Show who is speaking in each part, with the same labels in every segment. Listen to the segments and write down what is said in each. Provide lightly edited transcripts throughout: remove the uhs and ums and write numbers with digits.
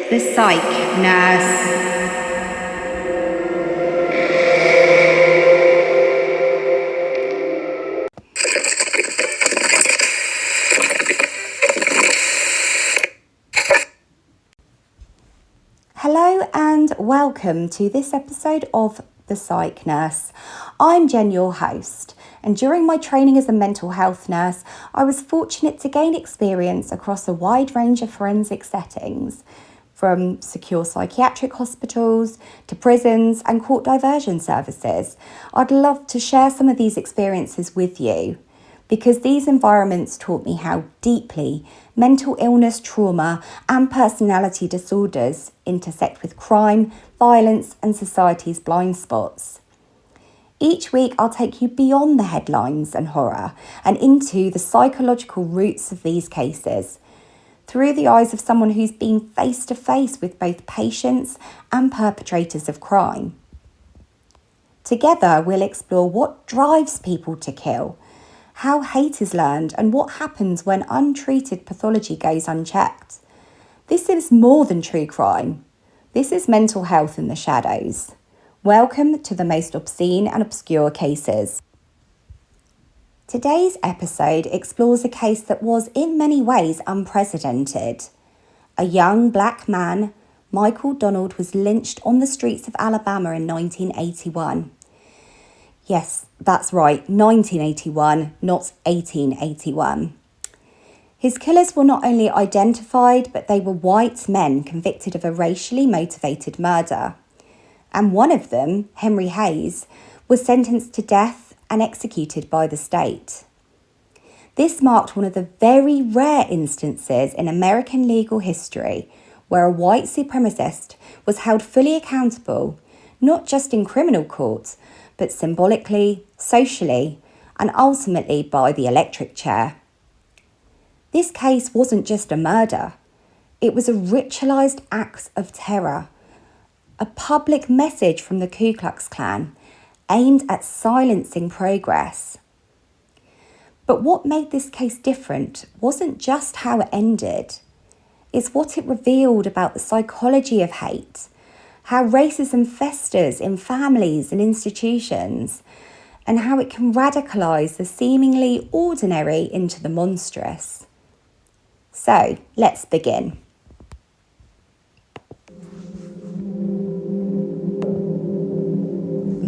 Speaker 1: The Psych Nurse. Hello and welcome to this episode of The Psych Nurse. I'm Jen, your host, and during my training as a mental health nurse, I was fortunate to gain experience across a wide range of forensic settings, from secure psychiatric hospitals to prisons and court diversion services. I'd love to share some of these experiences with you, because these environments taught me how deeply mental illness, trauma, and personality disorders intersect with crime, violence, and society's blind spots. Each week, I'll take you beyond the headlines and horror and into the psychological roots of these cases, through the eyes of someone who's been face to face with both patients and perpetrators of crime. Together, we'll explore what drives people to kill, how hate is learned, and what happens when untreated pathology goes unchecked. This is more than true crime. This is mental health in the shadows. Welcome to the most obscene and obscure cases. Today's episode explores a case that was in many ways unprecedented. A young black man, Michael Donald, was lynched on the streets of Alabama in 1981. Yes, that's right, 1981, not 1881. His killers were not only identified, but they were white men convicted of a racially motivated murder. And one of them, Henry Hayes, was sentenced to death and executed by the state. This marked one of the very rare instances in American legal history where a white supremacist was held fully accountable, not just in criminal court, but symbolically, socially, and ultimately by the electric chair. This case wasn't just a murder. It was a ritualized act of terror, a public message from the Ku Klux Klan aimed at silencing progress. But what made this case different wasn't just how it ended. It's what it revealed about the psychology of hate, how racism festers in families and institutions, and how it can radicalise the seemingly ordinary into the monstrous. So, let's begin.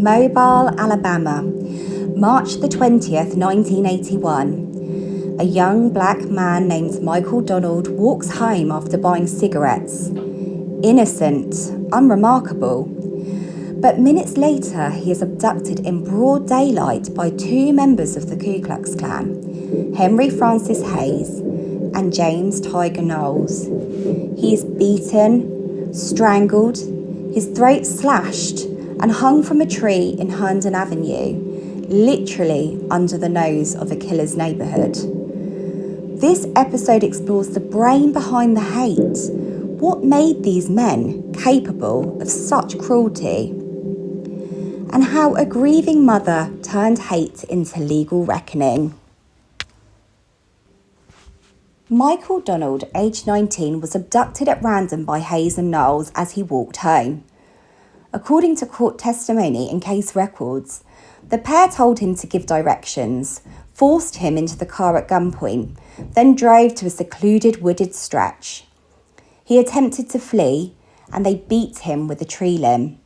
Speaker 1: Mobile, Alabama, March the 20th, 1981. A young black man named Michael Donald walks home after buying cigarettes. Innocent, unremarkable. But minutes later, he is abducted in broad daylight by two members of the Ku Klux Klan, Henry Francis Hayes and James Tiger Knowles. He is beaten, strangled, his throat slashed, and hung from a tree in Herndon Avenue, literally under the nose of a killer's neighbourhood. This episode explores the brain behind the hate. What made these men capable of such cruelty? And how a grieving mother turned hate into legal reckoning. Michael Donald, aged 19, was abducted at random by Hayes and Knowles as he walked home. According to court testimony and case records, the pair told him to give directions, forced him into the car at gunpoint, then drove to a secluded wooded stretch. He attempted to flee, and they beat him with a tree limb.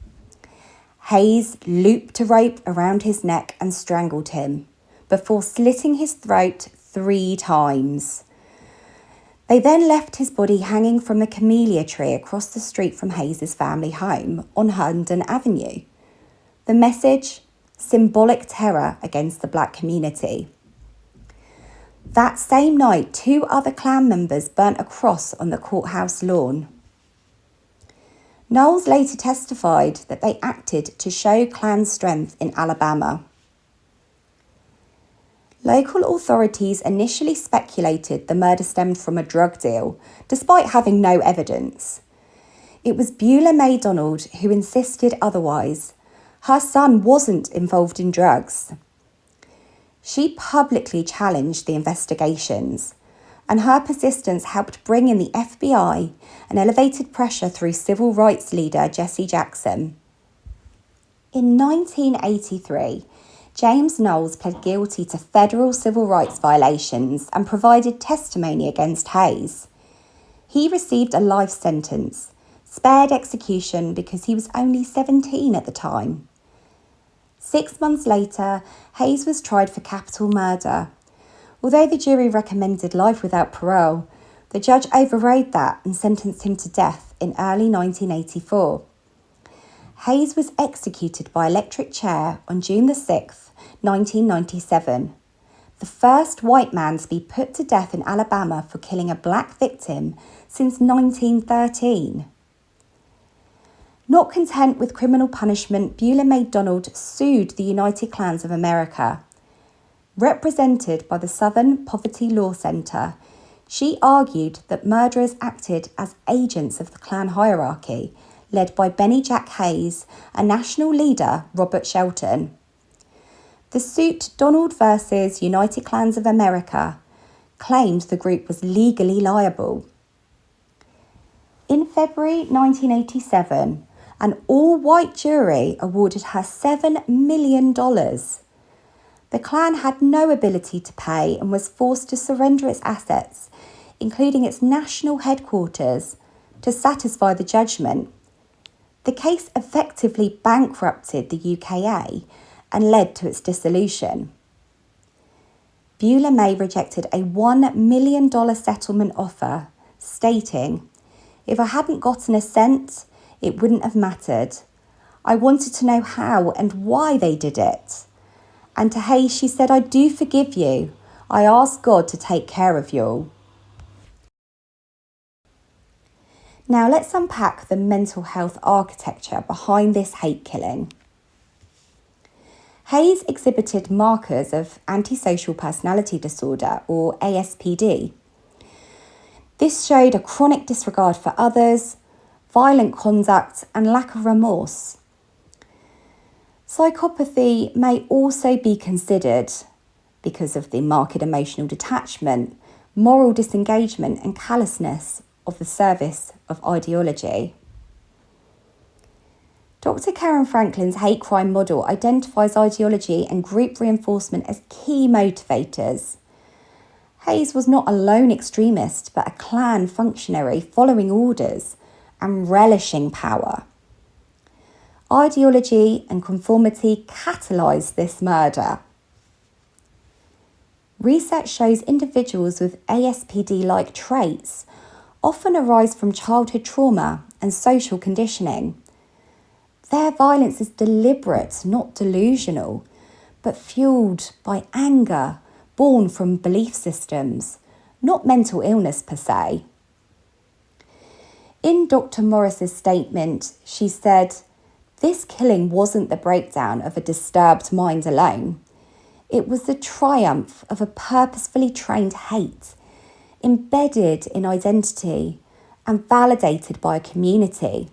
Speaker 1: Hayes looped a rope around his neck and strangled him, before slitting his throat 3 times. They then left his body hanging from a camellia tree across the street from Hayes' family home on Herndon Avenue. The message: symbolic terror against the black community. That same night, 2 other Klan members burnt a cross on the courthouse lawn. Knowles later testified that they acted to show Klan strength in Alabama. Local authorities initially speculated the murder stemmed from a drug deal, despite having no evidence. It was Beulah Mae Donald who insisted otherwise. Her son wasn't involved in drugs. She publicly challenged the investigations, and her persistence helped bring in the FBI and elevated pressure through civil rights leader Jesse Jackson. In 1983, James Knowles pled guilty to federal civil rights violations and provided testimony against Hayes. He received a life sentence, spared execution because he was only 17 at the time. 6 months later, Hayes was tried for capital murder. Although the jury recommended life without parole, the judge overrode that and sentenced him to death in early 1984. Hayes was executed by electric chair on June the 6th, 1997, the first white man to be put to death in Alabama for killing a black victim since 1913. Not content with criminal punishment, Beulah May Donald sued the United Klans of America. Represented by the Southern Poverty Law Center, she argued that murderers acted as agents of the Klan hierarchy, led by Benny Jack Hayes and national leader Robert Shelton. The suit Donald versus United Klans of America claimed the group was legally liable. In February 1987, an all-white jury awarded her $7 million. The Klan had no ability to pay and was forced to surrender its assets, including its national headquarters, to satisfy the judgment. The case effectively bankrupted the UKA and led to its dissolution. Beulah May rejected a $1 million settlement offer, stating, "If I hadn't gotten a cent, it wouldn't have mattered. I wanted to know how and why they did it." And to Hayes, she said, "I do forgive you. I ask God to take care of you all." Now let's unpack the mental health architecture behind this hate killing. Hayes exhibited markers of antisocial personality disorder, or ASPD. This showed a chronic disregard for others, violent conduct, and lack of remorse. Psychopathy may also be considered because of the marked emotional detachment, moral disengagement, and callousness of the service of ideology. Dr. Karen Franklin's hate crime model identifies ideology and group reinforcement as key motivators. Hayes was not a lone extremist, but a Klan functionary following orders and relishing power. Ideology and conformity catalysed this murder. Research shows individuals with ASPD-like traits often arise from childhood trauma and social conditioning. Their violence is deliberate, not delusional, but fueled by anger born from belief systems, not mental illness per se. In Dr. Morris's statement, she said, "This killing wasn't the breakdown of a disturbed mind alone. It was the triumph of a purposefully trained hate, embedded in identity and validated by a community.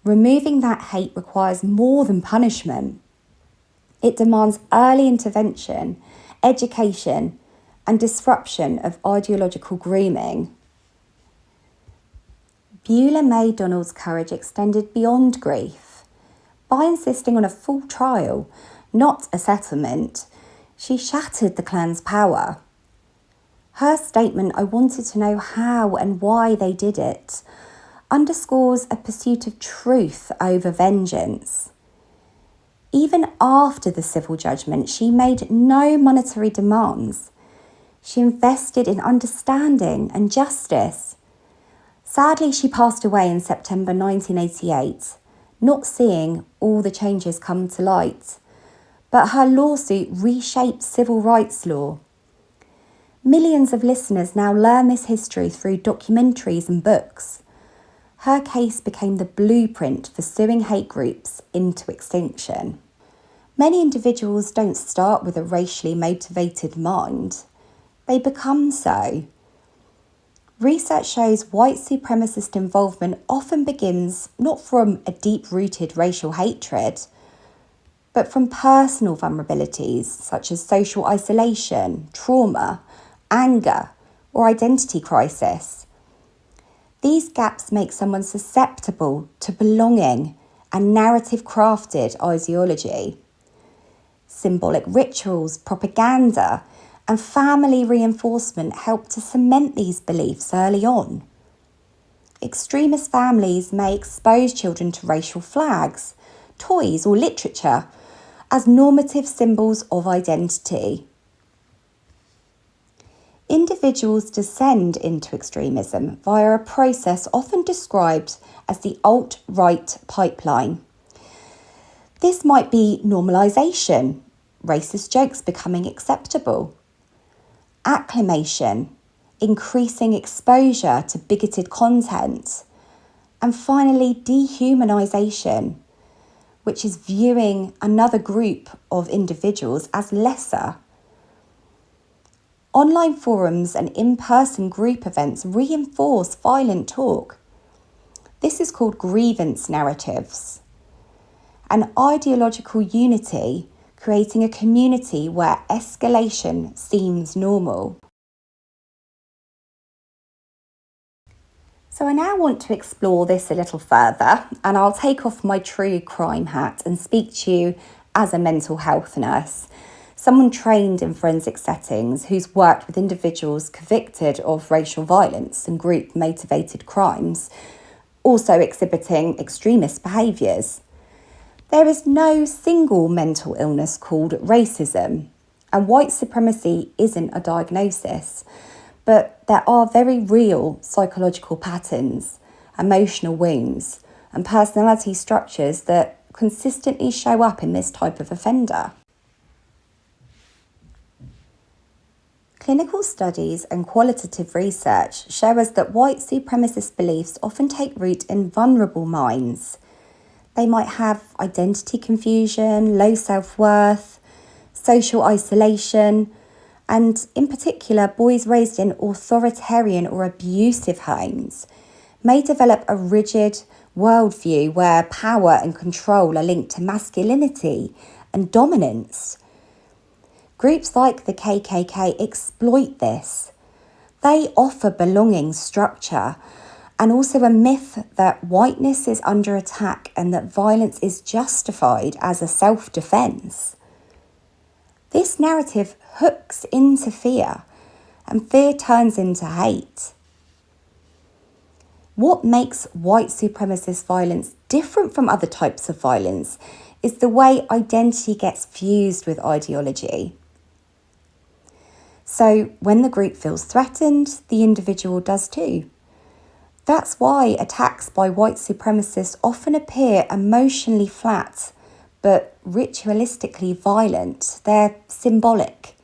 Speaker 1: Removing that hate requires more than punishment. It demands early intervention, education, and disruption of ideological grooming." Beulah May Donald's courage extended beyond grief. By insisting on a full trial, not a settlement, she shattered the Klan's power. Her statement, "I wanted to know how and why they did it," underscores a pursuit of truth over vengeance. Even after the civil judgment, she made no monetary demands. She invested in understanding and justice. Sadly, she passed away in September 1988, not seeing all the changes come to light. But her lawsuit reshaped civil rights law. Millions of listeners now learn this history through documentaries and books. Her case became the blueprint for suing hate groups into extinction. Many individuals don't start with a racially motivated mind. They become so. Research shows white supremacist involvement often begins not from a deep-rooted racial hatred, but from personal vulnerabilities such as social isolation, trauma, anger, or identity crisis. These gaps make someone susceptible to belonging and narrative-crafted ideology. Symbolic rituals, propaganda, and family reinforcement help to cement these beliefs early on. Extremist families may expose children to racial flags, toys, or literature as normative symbols of identity. Individuals descend into extremism via a process often described as the alt-right pipeline. This might be normalisation, racist jokes becoming acceptable, acclimation, increasing exposure to bigoted content, and finally dehumanisation, which is viewing another group of individuals as lesser. Online forums and in-person group events reinforce violent talk. This is called grievance narratives. An ideological unity, creating a community where escalation seems normal. So I now want to explore this a little further, and I'll take off my true crime hat and speak to you as a mental health nurse, someone trained in forensic settings who's worked with individuals convicted of racial violence and group-motivated crimes, also exhibiting extremist behaviours. There is no single mental illness called racism, and white supremacy isn't a diagnosis, but there are very real psychological patterns, emotional wounds, and personality structures that consistently show up in this type of offender. Clinical studies and qualitative research show us that white supremacist beliefs often take root in vulnerable minds. They might have identity confusion, low self-worth, social isolation, and in particular, boys raised in authoritarian or abusive homes may develop a rigid worldview where power and control are linked to masculinity and dominance. Groups like the KKK exploit this. They offer belonging, structure, and also a myth that whiteness is under attack and that violence is justified as a self-defense. This narrative hooks into fear, and fear turns into hate. What makes white supremacist violence different from other types of violence is the way identity gets fused with ideology. So when the group feels threatened, the individual does too. That's why attacks by white supremacists often appear emotionally flat, but ritualistically violent. They're symbolic.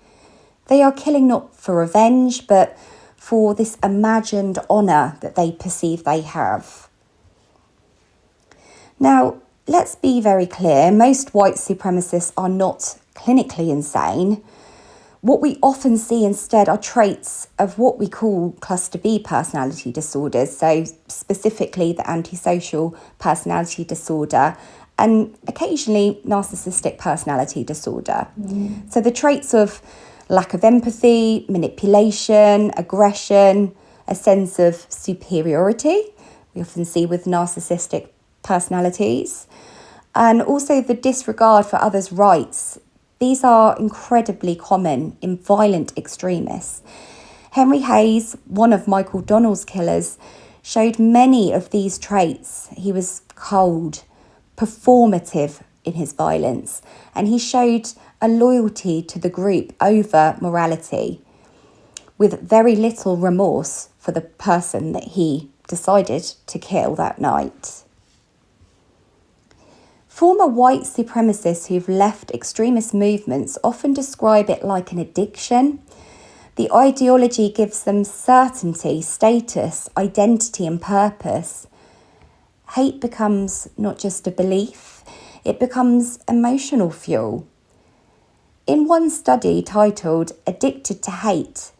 Speaker 1: They are killing not for revenge, but for this imagined honour that they perceive they have. Now, let's be very clear, most white supremacists are not clinically insane. What we often see instead are traits of what we call cluster B personality disorders, so specifically the antisocial personality disorder and occasionally narcissistic personality disorder. So the traits of lack of empathy, manipulation, aggression, a sense of superiority, we often see with narcissistic personalities, and also the disregard for others' rights. These are incredibly common in violent extremists. Henry Hayes, one of Michael Donnell's killers, showed many of these traits. He was cold, performative in his violence, and he showed a loyalty to the group over morality, with very little remorse for the person that he decided to kill that night. Former white supremacists who've left extremist movements often describe it like an addiction. The ideology gives them certainty, status, identity, and purpose. Hate becomes not just a belief, it becomes emotional fuel. In one study titled "Addicted to Hate,"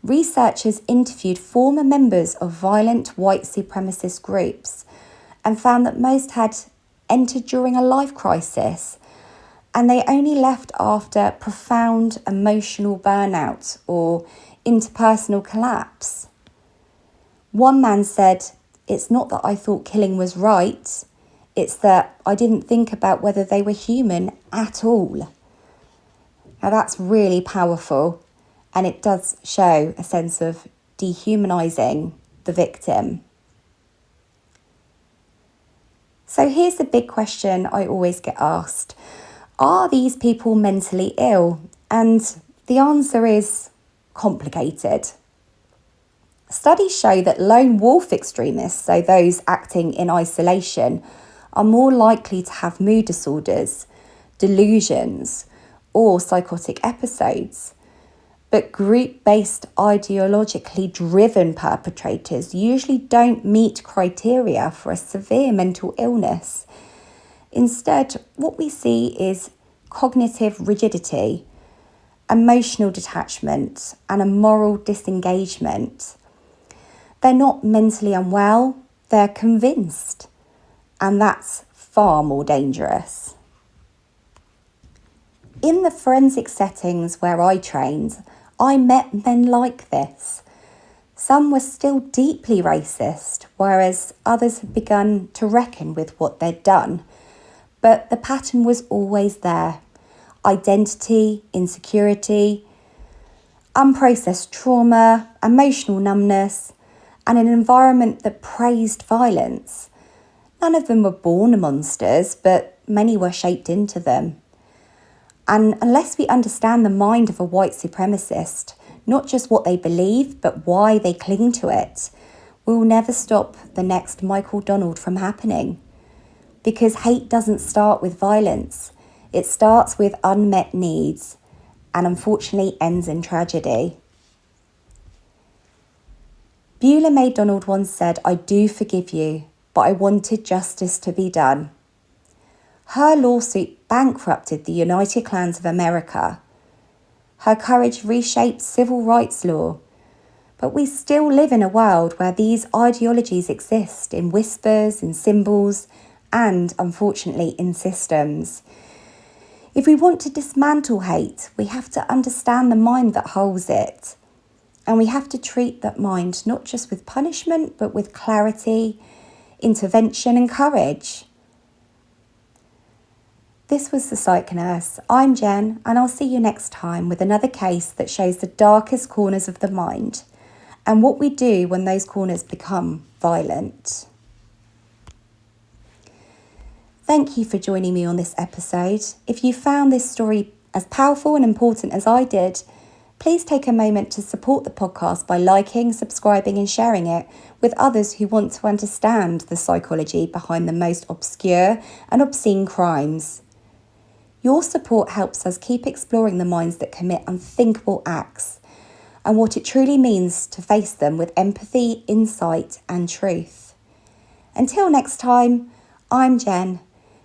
Speaker 1: researchers interviewed former members of violent white supremacist groups and found that most had entered during a life crisis, and they only left after profound emotional burnout or interpersonal collapse. One man said, "It's not that I thought killing was right, it's that I didn't think about whether they were human at all." Now that's really powerful, and it does show a sense of dehumanising the victim. So here's the big question I always get asked. Are these people mentally ill? And the answer is complicated. Studies show that lone wolf extremists, so those acting in isolation, are more likely to have mood disorders, delusions, or psychotic episodes. But group-based, ideologically driven perpetrators usually don't meet criteria for a severe mental illness. Instead, what we see is cognitive rigidity, emotional detachment, and a moral disengagement. They're not mentally unwell, they're convinced, and that's far more dangerous. In the forensic settings where I trained, I met men like this. Some were still deeply racist, whereas others had begun to reckon with what they'd done. But the pattern was always there. Identity, insecurity, unprocessed trauma, emotional numbness, and an environment that praised violence. None of them were born monsters, but many were shaped into them. And unless we understand the mind of a white supremacist, not just what they believe, but why they cling to it, we'll never stop the next Michael Donald from happening. Because hate doesn't start with violence. It starts with unmet needs and unfortunately ends in tragedy. Beulah May Donald once said, "I do forgive you, but I wanted justice to be done." Her lawsuit bankrupted the United Klans of America. Her courage reshaped civil rights law. But we still live in a world where these ideologies exist in whispers, in symbols, and, unfortunately, in systems. If we want to dismantle hate, we have to understand the mind that holds it. And we have to treat that mind not just with punishment, but with clarity, intervention, and courage. This was the Psych Nurse. I'm Jen, and I'll see you next time with another case that shows the darkest corners of the mind and what we do when those corners become violent. Thank you for joining me on this episode. If you found this story as powerful and important as I did, please take a moment to support the podcast by liking, subscribing, and sharing it with others who want to understand the psychology behind the most obscure and obscene crimes. Your support helps us keep exploring the minds that commit unthinkable acts and what it truly means to face them with empathy, insight, and truth. Until next time, I'm Jen.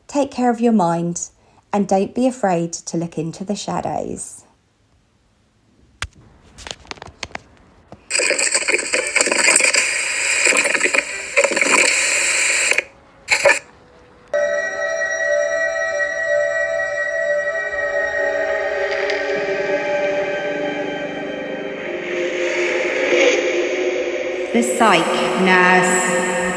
Speaker 1: Take care of your mind and don't be afraid to look into the shadows. The Psych Nurse.